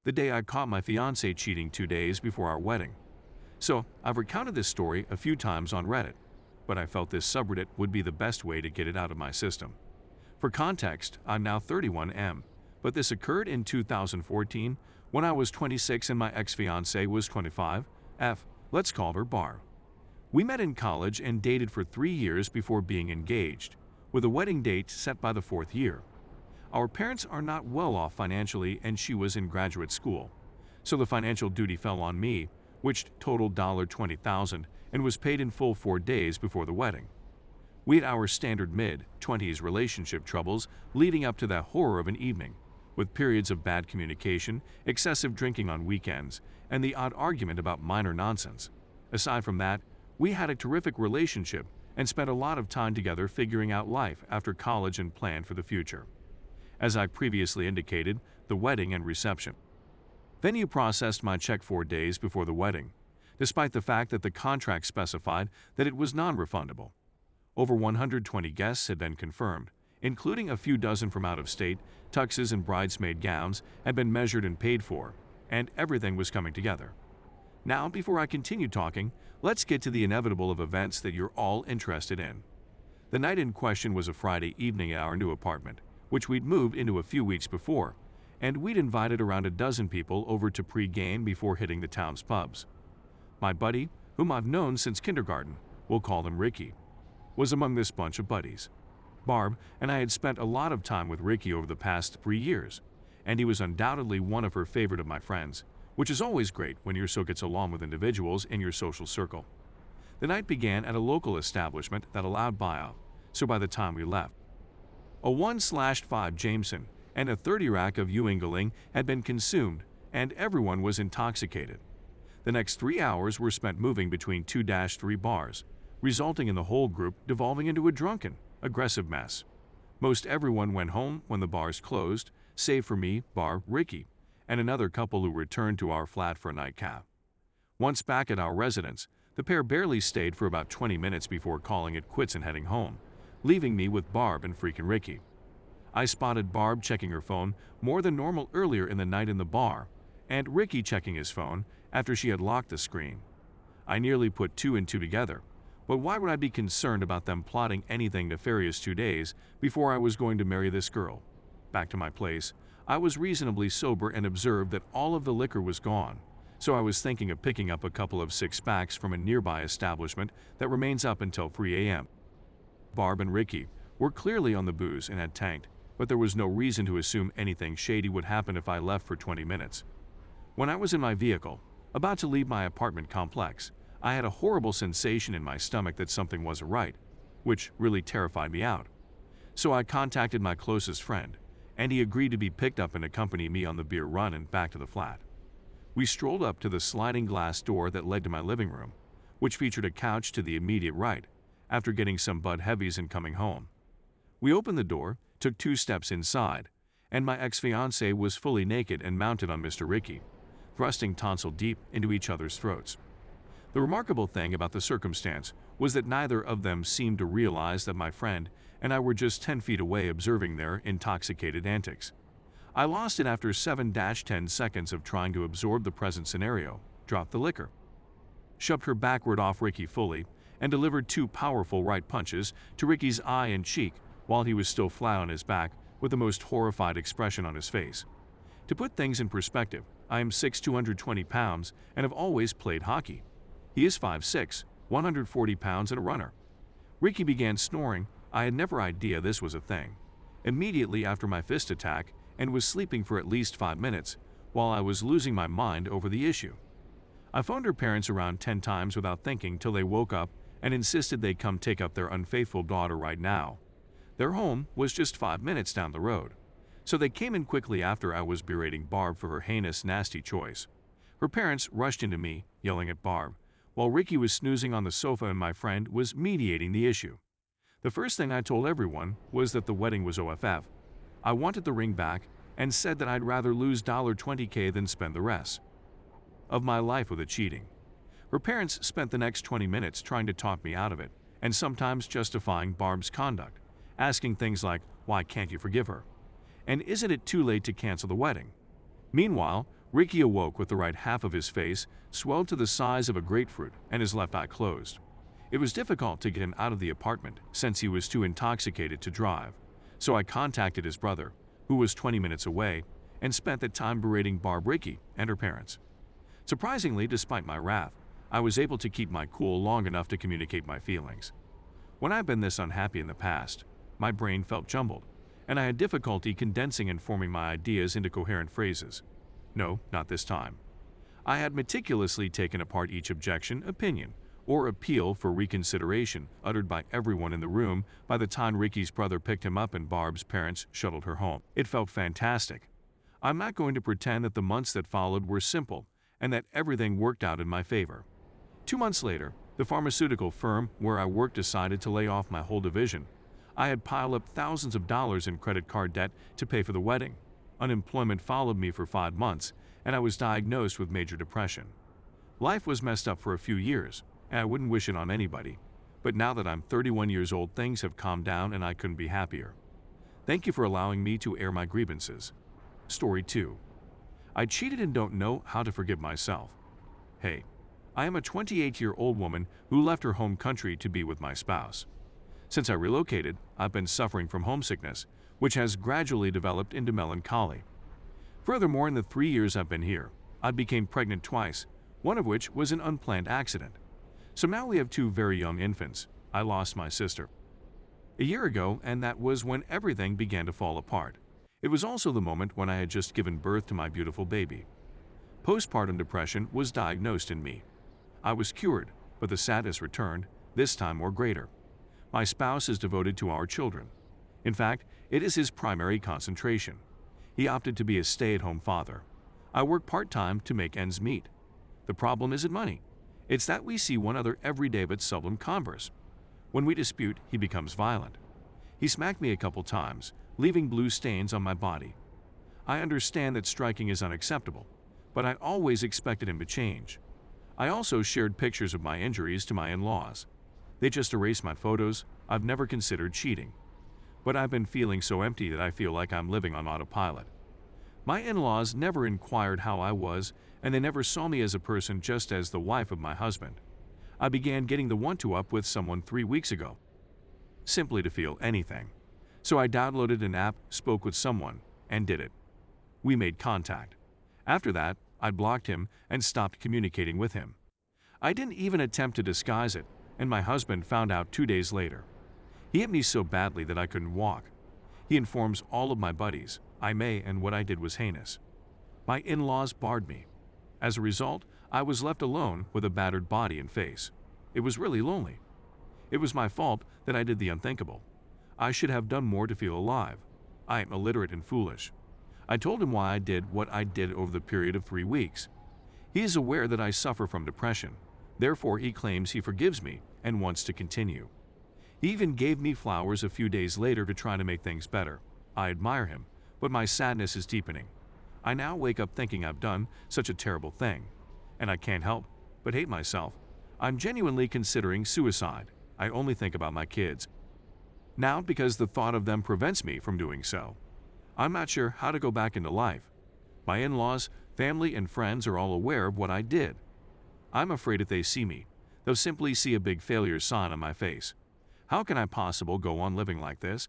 the day I caught my fiance cheating 2 days before our wedding. So, I've recounted this story a few times on Reddit, but I felt this subreddit would be the best way to get it out of my system. For context, I'm now 31M, but this occurred in 2014 when I was 26 and my ex-fiance was 25. Let's call her Barb. We met in college and dated for 3 years before being engaged, with a wedding date set by the 4th year. Our parents are not well off financially and she was in graduate school, so the financial duty fell on me, which totaled $20,000 and was paid in full 4 days before the wedding. We had our standard mid-20s relationship troubles leading up to that horror of an evening, with periods of bad communication, excessive drinking on weekends, and the odd argument about minor nonsense. Aside from that, we had a terrific relationship and spent a lot of time together figuring out life after college and planned for the future. As I previously indicated, the wedding and reception. Venue processed my check 4 days before the wedding, despite the fact that the contract specified that it was non-refundable. Over 120 guests had been confirmed, including a few dozen from out of state. Tuxes and bridesmaid gowns had been measured and paid for, and everything was coming together. Now, before I continue talking, let's get to the inevitable of events that you're all interested in. The night in question was a Friday evening at our new apartment, which we'd moved into a few weeks before, and we'd invited around a dozen people over to pre-game before hitting the town's pubs. My buddy, whom I've known since kindergarten, we'll call him Ricky, was among this bunch of buddies. Barb and I had spent a lot of time with Ricky over the past 3 years, and he was undoubtedly one of her favorite of my friends, which is always great when your so gets along with individuals in your social circle. The night began at a local establishment that allowed buyout, so by the time we left, a 1/5 Jameson and a 30 rack of Ewingling had been consumed, and everyone was intoxicated. The next 3 hours were spent moving between 2-3 bars, resulting in the whole group devolving into a drunken, aggressive mess. Most everyone went home when the bars closed, save for me, Barb, Ricky, and another couple who returned to our flat for a nightcap. Once back at our residence, the pair barely stayed for about 20 minutes before calling it quits and heading home, leaving me with Barb and freaking Ricky. I spotted Barb checking her phone more than normal earlier in the night in the bar, and Ricky checking his phone after she had locked the screen. I nearly put 2 and 2 together, but why would I be concerned about them plotting anything nefarious 2 days before I was going to marry this girl? Back to my place, I was reasonably sober and observed that all of the liquor was gone, so I was thinking of picking up a couple of 6-packs from a nearby establishment that remains up until 3 a.m. Barb and Ricky were clearly on the booze and had tanked, but there was no reason to assume anything shady would happen if I left for 20 minutes. When I was in my vehicle, about to leave my apartment complex, I had a horrible sensation in my stomach that something wasn't right, which really terrified me out. So I contacted my closest friend, and he agreed to be picked up and accompany me on the beer run and back to the flat. We strolled up to the sliding glass door that led to my living room, which featured a couch to the immediate right, after getting some Bud Heavies and coming home. We opened the door, took 2 steps inside, and my ex-fiancé was fully naked and mounted on Mr. Ricky, thrusting tonsil deep into each other's throats. The remarkable thing about the circumstance was that neither of them seemed to realize that my friend and I were just 10 feet away observing their intoxicated antics. I lost it after 7-10 seconds of trying to absorb the present scenario, dropped the liquor, shoved her backward off Ricky fully, and delivered 2 powerful right punches to Ricky's eye and cheek while he was still flat on his back with the most horrified expression on his face. To put things in perspective, I am 6', 220 pounds and have always played hockey. He is 5'6", 140 pounds and a runner. Ricky began snoring. I had never idea this was a thing. Immediately after my fist attack, and was sleeping for at least 5 minutes while I was losing my mind over the issue. I phoned her parents around 10 times without thinking till they woke up and insisted they come take up their unfaithful daughter right now. Their home was just 5 minutes down the road, so they came in quickly after I was berating Barb for her heinous, nasty choice. Her parents rushed into me, yelling at Barb, while Ricky was snoozing on the sofa and my friend was mediating the issue. The first thing I told everyone was that the wedding was OFF. I wanted the ring back and said that I'd rather lose $20K than spend the rest of my life with it cheating. Her parents spent the next 20 minutes trying to talk me out of it, and sometimes justifying Barb's conduct, asking things like, why can't you forgive her? And isn't it too late to cancel the wedding? Meanwhile, Ricky awoke with the right half of his face swelled to the size of a grapefruit and his left eye closed. It was difficult to get him out of the apartment since he was too intoxicated to drive, so I contacted his brother, who was 20 minutes away, and spent the time berating Barb Ricky and her parents. Surprisingly, despite my wrath, I was able to keep my cool long enough to communicate my feelings. When I've been this unhappy in the past, my brain felt jumbled, and I had difficulty condensing and forming my ideas into coherent phrases. No, not this time. I had meticulously taken apart each objection, opinion, or appeal for reconsideration uttered by everyone in the room by the time Ricky's brother picked him up and Barb's parents shuttled her home. It felt fantastic. I'm not going to pretend that the months that followed were simple and that everything worked out in my favor. 2 months later, the pharmaceutical firm where I worked decided to lay off my whole division. I had piled up thousands of dollars in credit card debt to pay for the wedding. Unemployment followed me for 5 months, and I was diagnosed with major depression. Life was messed up for a few years, and I wouldn't wish it on anybody. But now that I'm 31 years old, things have calmed down and I couldn't be happier. Thank you for allowing me to air my grievances. Story 2. I cheated and don't know how to forgive myself. Hey, I am a 28-year-old woman who left her home country to be with my spouse. Since I relocated, I've been suffering from homesickness, which has gradually developed into melancholy. Furthermore, in the 3 years I've been here, I became pregnant twice, one of which was an unplanned accident. So now we have 2 very young infants. I lost my sister a year ago, and that was when everything began to fall apart. It was also the moment when I had just given birth to my beautiful baby. Postpartum depression was diagnosed in me. I was cured, but the sadness returned, this time more greater. My spouse is devoted to our children. In fact, it is his primary concentration. He opted to be a stay-at-home father. I work part-time to make ends meet. The problem isn't money. It's that we see one another every day but seldom converse. When we dispute, he becomes violent. He smacked me a couple times, leaving blue stains on my body. I understand that striking is unacceptable, but I always expected him to change. I also shared pictures of my injuries to my in-laws. They just erased my photos. I've never considered cheating. But I've been feeling so empty that I feel like I'm living on autopilot. My in-laws never inquired how I was, and they never saw me as a person, just as the wife of my husband. I began getting the one-to-up with someone 3 weeks ago, simply to feel anything. So I downloaded an app, spoke with someone, and did it. We made contact. After that, I blocked him and stopped communicating with him. I didn't even attempt to disguise it, and my husband found out 2 days later. He hit me so badly that I couldn't walk. He informs all of my buddies I may, and what I did was heinous. My in-laws barred me. As a result, I was left alone with a battered body and face. It was really lonely. It was my fault that I did the unthinkable. I should have done more to feel alive. I am illiterate and foolish. I told him why I did what I did over the period of 3 weeks. He is aware that I suffer from depression. Therefore, he claims he forgives me and wants to continue. He even gave me flowers a few days later to try to make things better. I admire him, but my sadness is deepening. I now wake up thinking I've done such a terrible thing, and I can't help but hate myself. I'm genuinely considering suicide. I only think about my kids now because the thought of them prevents me from doing so. I'm not sure how to go back into life. My in-laws, family, and friends are all aware of what I did. I'm afraid if they see me, they'll simply see a big failure sign on my face. How can I possibly go on living like this?